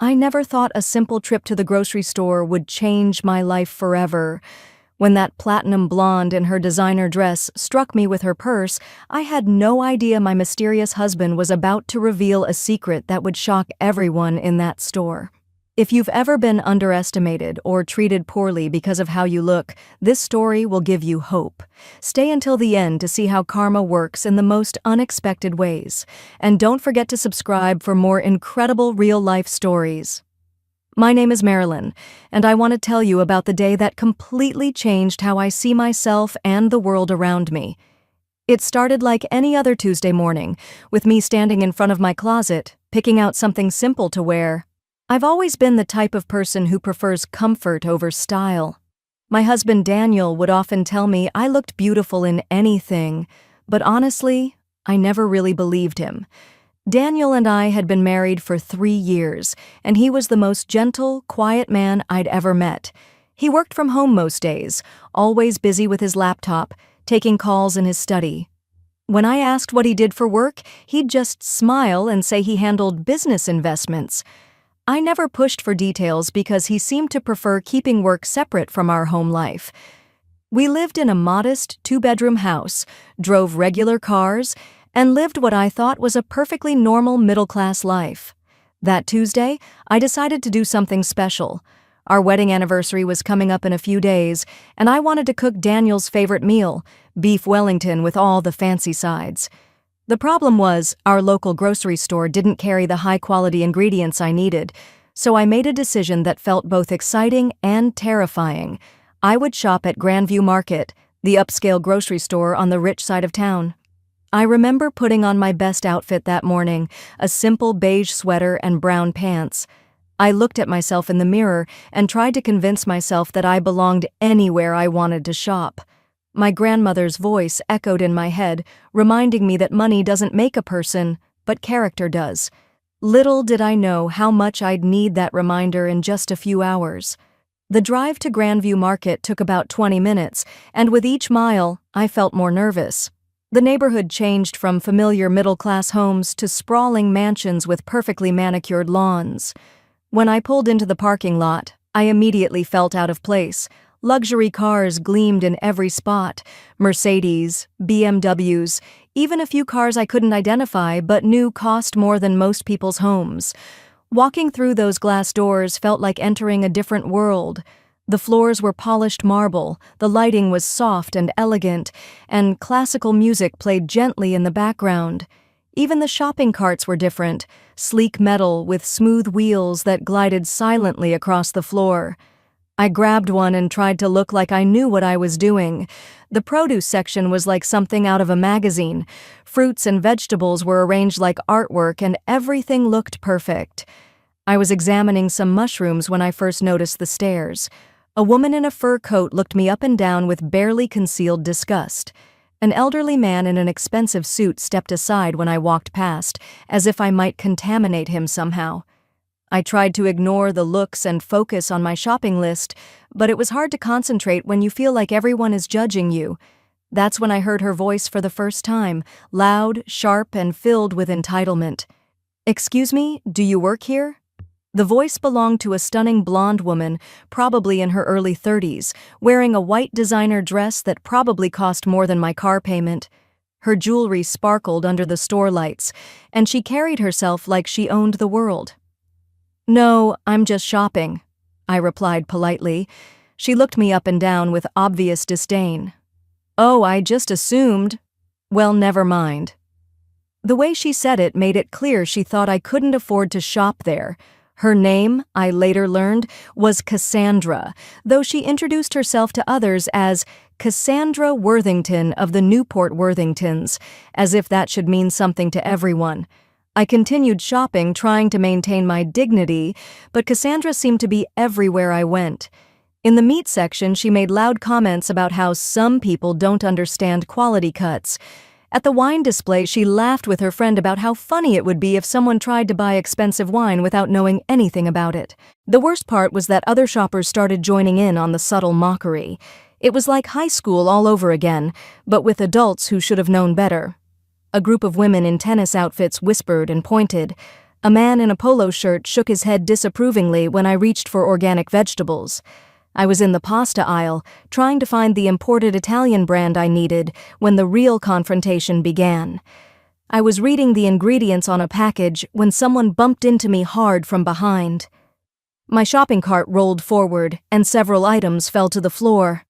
I never thought a simple trip to the grocery store would change my life forever. When that platinum blonde in her designer dress struck me with her purse, I had no idea my mysterious husband was about to reveal a secret that would shock everyone in that store. If you've ever been underestimated or treated poorly because of how you look, this story will give you hope. Stay until the end to see how karma works in the most unexpected ways. And don't forget to subscribe for more incredible real-life stories. My name is Marilyn, and I want to tell you about the day that completely changed how I see myself and the world around me. It started like any other Tuesday morning, with me standing in front of my closet, picking out something simple to wear. I've always been the type of person who prefers comfort over style. My husband Daniel would often tell me I looked beautiful in anything, but honestly, I never really believed him. Daniel and I had been married for 3 years, and he was the most gentle, quiet man I'd ever met. He worked from home most days, always busy with his laptop, taking calls in his study. When I asked what he did for work, he'd just smile and say he handled business investments. I never pushed for details because he seemed to prefer keeping work separate from our home life. We lived in a modest 2-bedroom house, drove regular cars, and lived what I thought was a perfectly normal middle-class life. That Tuesday, I decided to do something special. Our wedding anniversary was coming up in a few days, and I wanted to cook Daniel's favorite meal, beef Wellington with all the fancy sides. The problem was, our local grocery store didn't carry the high-quality ingredients I needed, so I made a decision that felt both exciting and terrifying. I would shop at Grandview Market, the upscale grocery store on the rich side of town. I remember putting on my best outfit that morning, a simple beige sweater and brown pants. I looked at myself in the mirror and tried to convince myself that I belonged anywhere I wanted to shop. My grandmother's voice echoed in my head, reminding me that money doesn't make a person, but character does. Little did I know how much I'd need that reminder in just a few hours. The drive to Grandview Market took about 20 minutes, and with each mile, I felt more nervous. The neighborhood changed from familiar middle-class homes to sprawling mansions with perfectly manicured lawns. When I pulled into the parking lot, I immediately felt out of place. Luxury cars gleamed in every spot, Mercedes, BMWs, even a few cars I couldn't identify but knew cost more than most people's homes. Walking through those glass doors felt like entering a different world. The floors were polished marble, the lighting was soft and elegant, and classical music played gently in the background. Even the shopping carts were different, sleek metal with smooth wheels that glided silently across the floor. I grabbed one and tried to look like I knew what I was doing. The produce section was like something out of a magazine. Fruits and vegetables were arranged like artwork, and everything looked perfect. I was examining some mushrooms when I first noticed the stares. A woman in a fur coat looked me up and down with barely concealed disgust. An elderly man in an expensive suit stepped aside when I walked past, as if I might contaminate him somehow. I tried to ignore the looks and focus on my shopping list, but it was hard to concentrate when you feel like everyone is judging you. That's when I heard her voice for the first time, loud, sharp, and filled with entitlement. "Excuse me, do you work here?" The voice belonged to a stunning blonde woman, probably in her early 30s, wearing a white designer dress that probably cost more than my car payment. Her jewelry sparkled under the store lights, and she carried herself like she owned the world. "No, I'm just shopping," I replied politely. She looked me up and down with obvious disdain. "Oh, I just assumed." "Well, never mind." The way she said it made it clear she thought I couldn't afford to shop there. Her name, I later learned, was Cassandra, though she introduced herself to others as Cassandra Worthington of the Newport Worthingtons, as if that should mean something to everyone. I continued shopping, trying to maintain my dignity, but Cassandra seemed to be everywhere I went. In the meat section, she made loud comments about how some people don't understand quality cuts. At the wine display, she laughed with her friend about how funny it would be if someone tried to buy expensive wine without knowing anything about it. The worst part was that other shoppers started joining in on the subtle mockery. It was like high school all over again, but with adults who should have known better. A group of women in tennis outfits whispered and pointed. A man in a polo shirt shook his head disapprovingly when I reached for organic vegetables. I was in the pasta aisle, trying to find the imported Italian brand I needed, when the real confrontation began. I was reading the ingredients on a package when someone bumped into me hard from behind. My shopping cart rolled forward, and several items fell to the floor.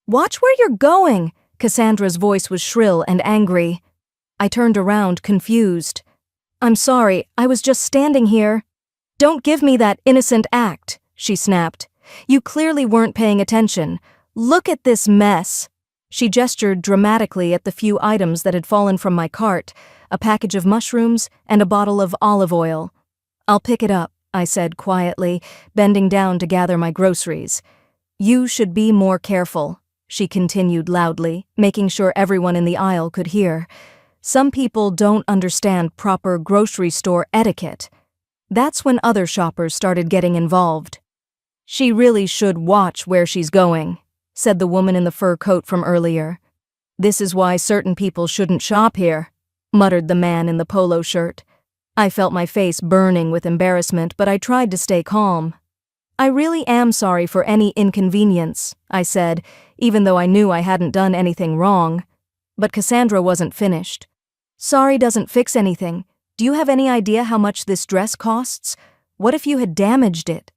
"Watch where you're going!" Cassandra's voice was shrill and angry. I turned around, confused. "I'm sorry, I was just standing here." "Don't give me that innocent act," she snapped. "You clearly weren't paying attention. Look at this mess." She gestured dramatically at the few items that had fallen from my cart, a package of mushrooms and a bottle of olive oil. "I'll pick it up," I said quietly, bending down to gather my groceries. "You should be more careful," she continued loudly, making sure everyone in the aisle could hear. "Some people don't understand proper grocery store etiquette." That's when other shoppers started getting involved. "She really should watch where she's going," said the woman in the fur coat from earlier. "This is why certain people shouldn't shop here," muttered the man in the polo shirt. I felt my face burning with embarrassment, but I tried to stay calm. "I really am sorry for any inconvenience," I said, even though I knew I hadn't done anything wrong. But Cassandra wasn't finished. "Sorry doesn't fix anything. Do you have any idea how much this dress costs? What if you had damaged it?"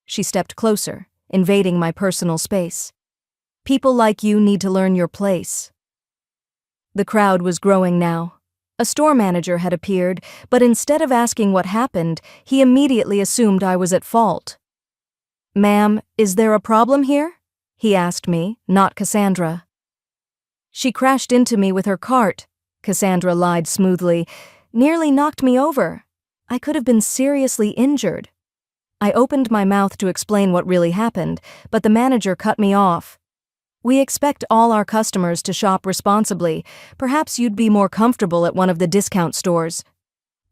She stepped closer, invading my personal space. "People like you need to learn your place." The crowd was growing now. A store manager had appeared, but instead of asking what happened, he immediately assumed I was at fault. "Ma'am, is there a problem here?" he asked me, not Cassandra. "She crashed into me with her cart," Cassandra lied smoothly. "Nearly knocked me over. I could have been seriously injured." I opened my mouth to explain what really happened, but the manager cut me off. "We expect all our customers to shop responsibly. Perhaps you'd be more comfortable at one of the discount stores."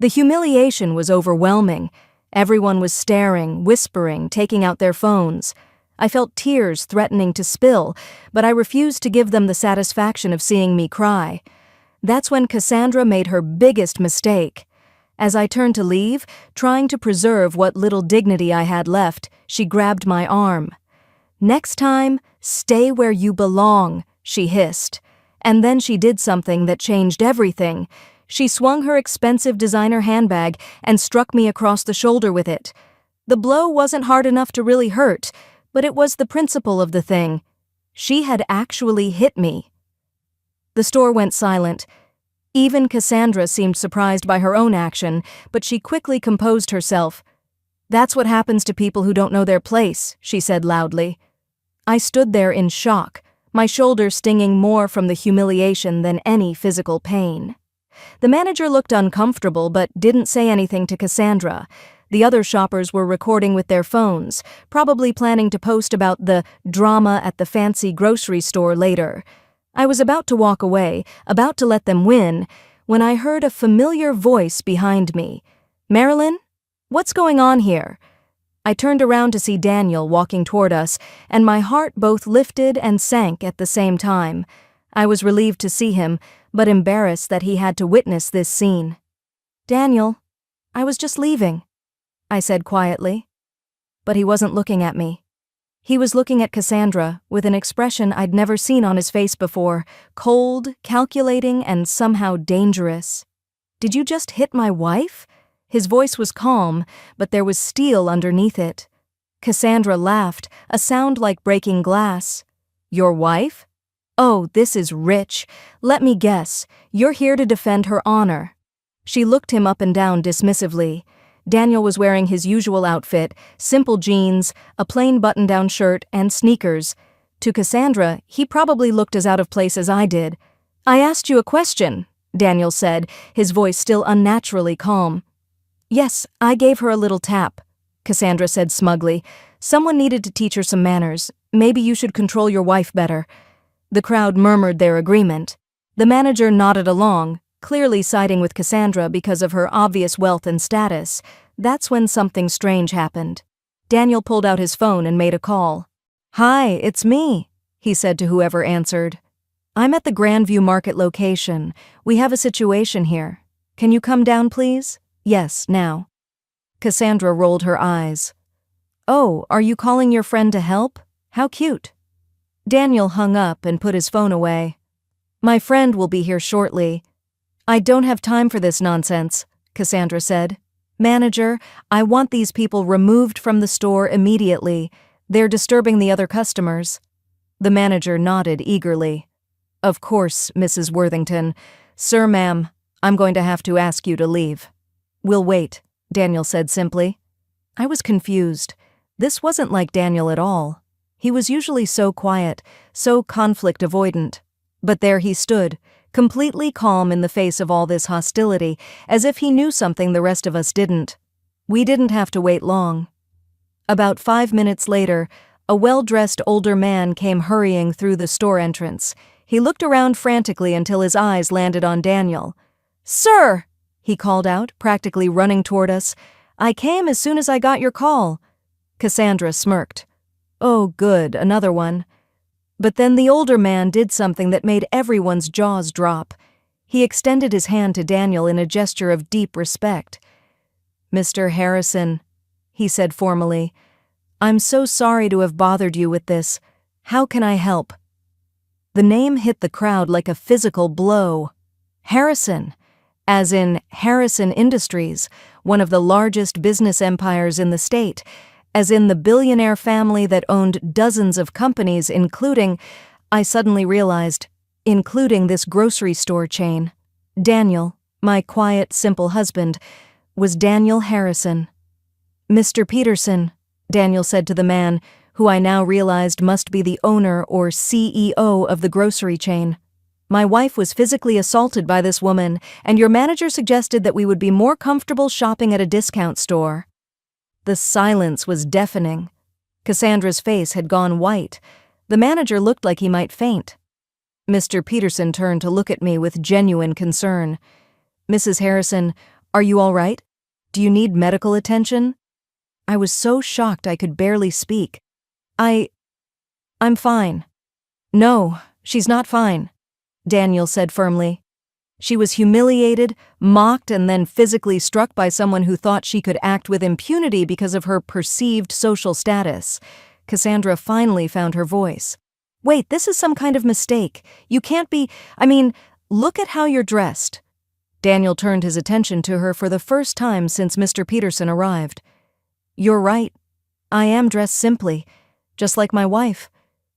The humiliation was overwhelming. Everyone was staring, whispering, taking out their phones. I felt tears threatening to spill, but I refused to give them the satisfaction of seeing me cry. That's when Cassandra made her biggest mistake. As I turned to leave, trying to preserve what little dignity I had left, she grabbed my arm. "Next time, stay where you belong," she hissed. And then she did something that changed everything. She swung her expensive designer handbag and struck me across the shoulder with it. The blow wasn't hard enough to really hurt, but it was the principle of the thing. She had actually hit me. The store went silent. Even Cassandra seemed surprised by her own action, but she quickly composed herself. "That's what happens to people who don't know their place," she said loudly. I stood there in shock, my shoulder stinging more from the humiliation than any physical pain. The manager looked uncomfortable but didn't say anything to Cassandra. The other shoppers were recording with their phones, probably planning to post about the drama at the fancy grocery store later. I was about to walk away, about to let them win, when I heard a familiar voice behind me. "Marilyn? What's going on here?" I turned around to see Daniel walking toward us, and my heart both lifted and sank at the same time. I was relieved to see him, but embarrassed that he had to witness this scene. "Daniel, I was just leaving," I said quietly. But he wasn't looking at me. He was looking at Cassandra with an expression I'd never seen on his face before, cold, calculating, and somehow dangerous. "Did you just hit my wife?" His voice was calm, but there was steel underneath it. Cassandra laughed, a sound like breaking glass. "Your wife? Oh, this is rich. Let me guess, you're here to defend her honor." She looked him up and down dismissively. Daniel was wearing his usual outfit, simple jeans, a plain button-down shirt, and sneakers. To Cassandra, he probably looked as out of place as I did. "I asked you a question," Daniel said, his voice still unnaturally calm. "Yes, I gave her a little tap," Cassandra said smugly. "Someone needed to teach her some manners. Maybe you should control your wife better." The crowd murmured their agreement. The manager nodded along, clearly siding with Cassandra because of her obvious wealth and status. That's when something strange happened. Daniel pulled out his phone and made a call. "Hi, it's me," he said to whoever answered. "I'm at the Grandview Market location. We have a situation here. Can you come down, please?" "Yes, now." Cassandra rolled her eyes. "Oh, are you calling your friend to help? How cute." Daniel hung up and put his phone away. "My friend will be here shortly." "I don't have time for this nonsense," Cassandra said. "Manager, I want these people removed from the store immediately. They're disturbing the other customers." The manager nodded eagerly. "Of course, Mrs. Worthington. Sir, ma'am, I'm going to have to ask you to leave." "We'll wait," Daniel said simply. I was confused. This wasn't like Daniel at all. He was usually so quiet, so conflict avoidant. But there he stood, completely calm in the face of all this hostility, as if he knew something the rest of us didn't. We didn't have to wait long. About 5 minutes later, a well-dressed older man came hurrying through the store entrance. He looked around frantically until his eyes landed on Daniel. "Sir!" he called out, practically running toward us. "I came as soon as I got your call." Cassandra smirked. "Oh, good, another one." But then the older man did something that made everyone's jaws drop. He extended his hand to Daniel in a gesture of deep respect. "Mr. Harrison," he said formally, "I'm so sorry to have bothered you with this. How can I help?" The name hit the crowd like a physical blow. Harrison, as in Harrison Industries, one of the largest business empires in the state, as in the billionaire family that owned dozens of companies, including, I suddenly realized, including this grocery store chain. Daniel, my quiet, simple husband, was Daniel Harrison. "Mr. Peterson," Daniel said to the man, who I now realized must be the owner or CEO of the grocery chain. "My wife was physically assaulted by this woman, and your manager suggested that we would be more comfortable shopping at a discount store." The silence was deafening. Cassandra's face had gone white. The manager looked like he might faint. Mr. Peterson turned to look at me with genuine concern. "Mrs. Harrison, are you all right? Do you need medical attention?" I was so shocked I could barely speak. I'm fine." "No, she's not fine," Daniel said firmly. "She was humiliated, mocked, and then physically struck by someone who thought she could act with impunity because of her perceived social status." Cassandra finally found her voice. "Wait, this is some kind of mistake. You can't be— look at how you're dressed." Daniel turned his attention to her for the first time since Mr. Peterson arrived. "You're right. I am dressed simply, just like my wife.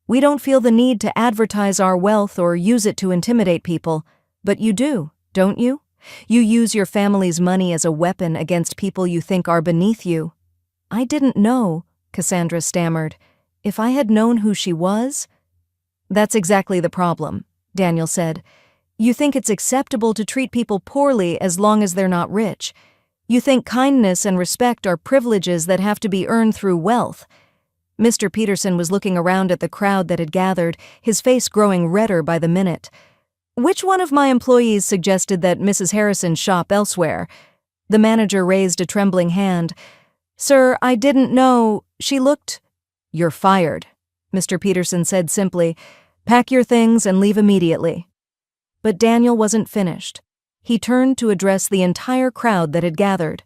We don't feel the need to advertise our wealth or use it to intimidate people. But you do, don't you? You use your family's money as a weapon against people you think are beneath you." "I didn't know," Cassandra stammered. "If I had known who she was—" "That's exactly the problem," Daniel said. "You think it's acceptable to treat people poorly as long as they're not rich. You think kindness and respect are privileges that have to be earned through wealth." Mr. Peterson was looking around at the crowd that had gathered, his face growing redder by the minute. "Which one of my employees suggested that Mrs. Harrison shop elsewhere?" The manager raised a trembling hand. "Sir, I didn't know. She looked—" "You're fired," Mr. Peterson said simply. "Pack your things and leave immediately." But Daniel wasn't finished. He turned to address the entire crowd that had gathered.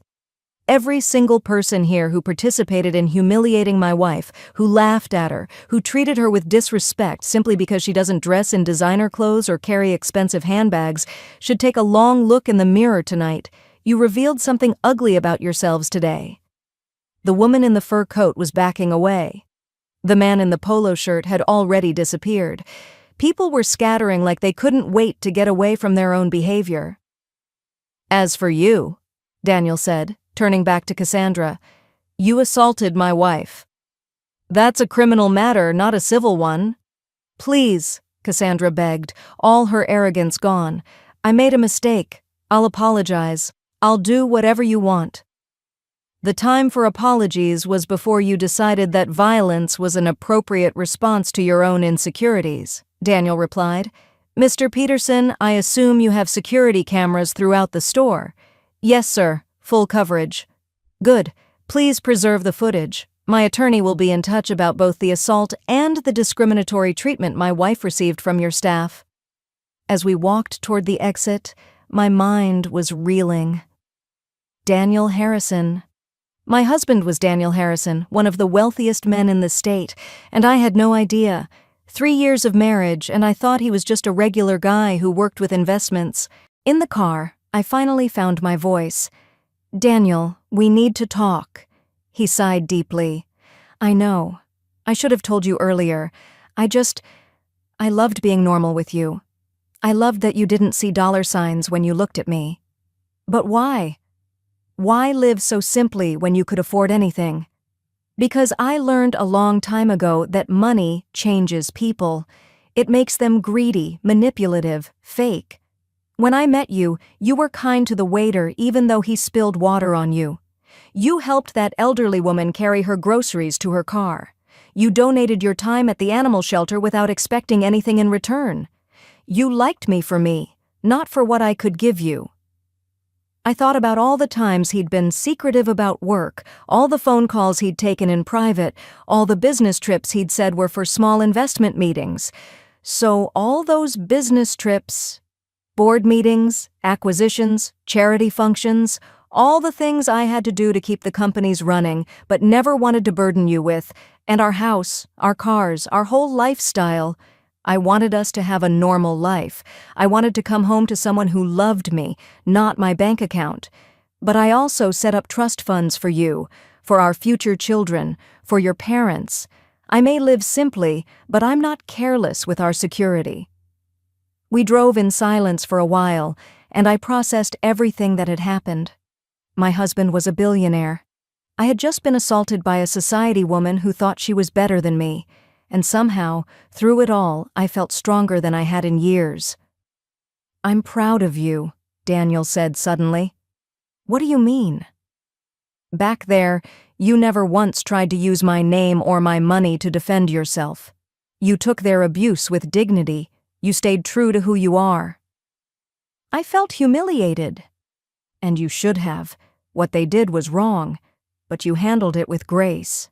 "Every single person here who participated in humiliating my wife, who laughed at her, who treated her with disrespect simply because she doesn't dress in designer clothes or carry expensive handbags, should take a long look in the mirror tonight. You revealed something ugly about yourselves today." The woman in the fur coat was backing away. The man in the polo shirt had already disappeared. People were scattering like they couldn't wait to get away from their own behavior. "As for you," Daniel said, turning back to Cassandra, "you assaulted my wife. That's a criminal matter, not a civil one." "Please," Cassandra begged, all her arrogance gone. "I made a mistake. I'll apologize. I'll do whatever you want." "The time for apologies was before you decided that violence was an appropriate response to your own insecurities," Daniel replied. "Mr. Peterson, I assume you have security cameras throughout the store." "Yes, sir. Full coverage." "Good. Please preserve the footage. My attorney will be in touch about both the assault and the discriminatory treatment my wife received from your staff." As we walked toward the exit, my mind was reeling. Daniel Harrison, My husband was Daniel Harrison, one of the wealthiest men in the state, and I had no idea. 3 years of marriage, and I thought he was just a regular guy who worked with investments. In the car, I finally found my voice. "Daniel, we need to talk." He sighed deeply. "I know. I should have told you earlier. I loved being normal with you. I loved that you didn't see dollar signs when you looked at me. But why? Why live so simply when you could afford anything? Because I learned a long time ago that money changes people. It makes them greedy, manipulative, fake. When I met you, you were kind to the waiter even though he spilled water on you. You helped that elderly woman carry her groceries to her car. You donated your time at the animal shelter without expecting anything in return. You liked me for me, not for what I could give you. I thought about all the times he'd been secretive about work, all the phone calls he'd taken in private, all the business trips he'd said were for small investment meetings. So all those business trips, board meetings, acquisitions, charity functions, all the things I had to do to keep the companies running but never wanted to burden you with, and our house, our cars, our whole lifestyle. I wanted us to have a normal life. I wanted to come home to someone who loved me, not my bank account. But I also set up trust funds for you, for our future children, for your parents. I may live simply, but I'm not careless with our security. We drove in silence for a while, and I processed everything that had happened. My husband was a billionaire. I had just been assaulted by a society woman who thought she was better than me, and somehow, through it all, I felt stronger than I had in years. "I'm proud of you," Daniel said suddenly. "What do you mean?" "Back there, you never once tried to use my name or my money to defend yourself. You took their abuse with dignity. You stayed true to who you are." I felt humiliated. "And you should have. What they did was wrong, but you handled it with grace."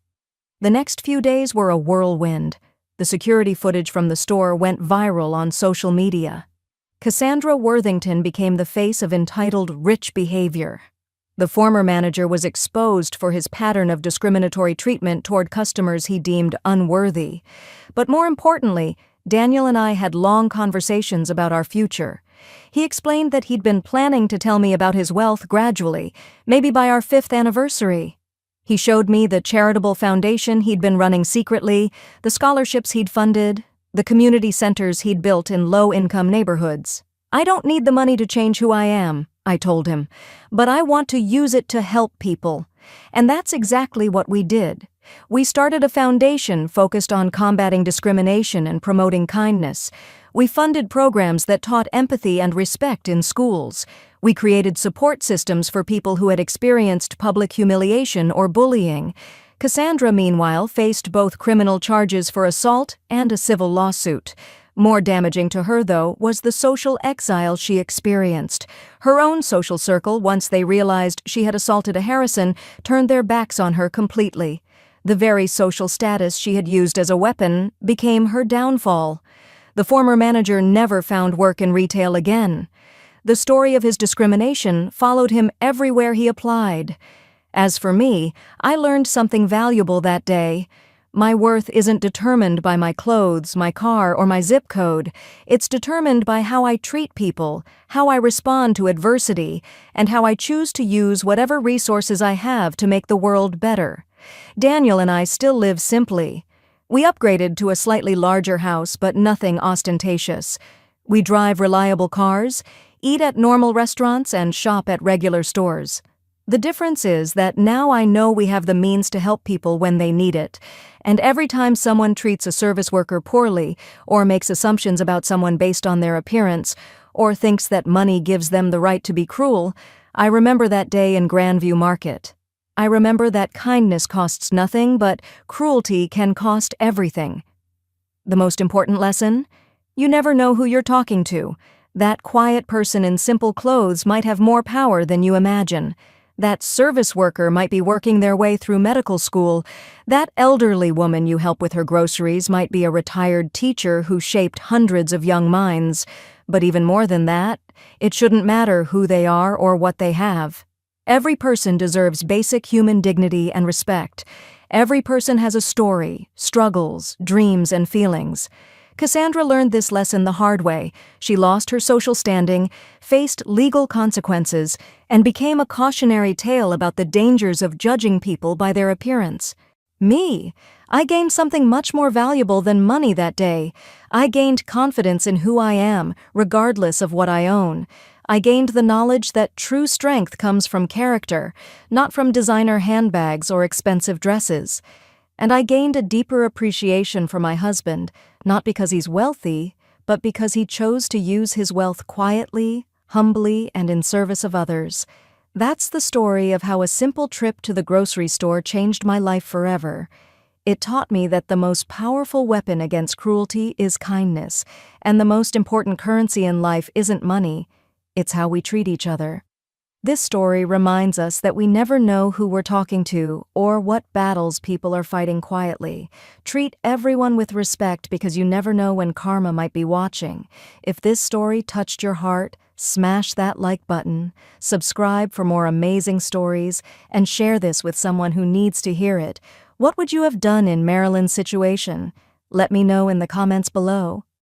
The next few days were a whirlwind. The security footage from the store went viral on social media. Cassandra Worthington became the face of entitled rich behavior. The former manager was exposed for his pattern of discriminatory treatment toward customers he deemed unworthy. But more importantly, Daniel and I had long conversations about our future. He explained that he'd been planning to tell me about his wealth gradually, maybe by our 5th anniversary. He showed me the charitable foundation he'd been running secretly, the scholarships he'd funded, the community centers he'd built in low-income neighborhoods. "I don't need the money to change who I am," I told him, "but I want to use it to help people." And that's exactly what we did. We started a foundation focused on combating discrimination and promoting kindness. We funded programs that taught empathy and respect in schools. We created support systems for people who had experienced public humiliation or bullying. Cassandra, meanwhile, faced both criminal charges for assault and a civil lawsuit. More damaging to her, though, was the social exile she experienced. Her own social circle, once they realized she had assaulted a Harrison, turned their backs on her completely. The very social status she had used as a weapon became her downfall. The former manager never found work in retail again. The story of his discrimination followed him everywhere he applied. As for me, I learned something valuable that day. My worth isn't determined by my clothes, my car, or my zip code. It's determined by how I treat people, how I respond to adversity, and how I choose to use whatever resources I have to make the world better. Daniel and I still live simply. We upgraded to a slightly larger house, but nothing ostentatious. We drive reliable cars, eat at normal restaurants, and shop at regular stores. The difference is that now I know we have the means to help people when they need it, and every time someone treats a service worker poorly, or makes assumptions about someone based on their appearance, or thinks that money gives them the right to be cruel, I remember that day in Grandview Market. I remember that kindness costs nothing, but cruelty can cost everything. The most important lesson? You never know who you're talking to. That quiet person in simple clothes might have more power than you imagine. That service worker might be working their way through medical school. That elderly woman you help with her groceries might be a retired teacher who shaped hundreds of young minds. But even more than that, it shouldn't matter who they are or what they have. Every person deserves basic human dignity and respect. Every person has a story, struggles, dreams, and feelings. Cassandra learned this lesson the hard way. She lost her social standing, faced legal consequences, and became a cautionary tale about the dangers of judging people by their appearance. Me, I gained something much more valuable than money that day. I gained confidence in who I am, regardless of what I own. I gained the knowledge that true strength comes from character, not from designer handbags or expensive dresses. And I gained a deeper appreciation for my husband, not because he's wealthy, but because he chose to use his wealth quietly, humbly, and in service of others. That's the story of how a simple trip to the grocery store changed my life forever. It taught me that the most powerful weapon against cruelty is kindness, and the most important currency in life isn't money, it's how we treat each other. This story reminds us that we never know who we're talking to or what battles people are fighting quietly. Treat everyone with respect because you never know when karma might be watching. If this story touched your heart, smash that like button, subscribe for more amazing stories, and share this with someone who needs to hear it. What would you have done in Marilyn's situation? Let me know in the comments below.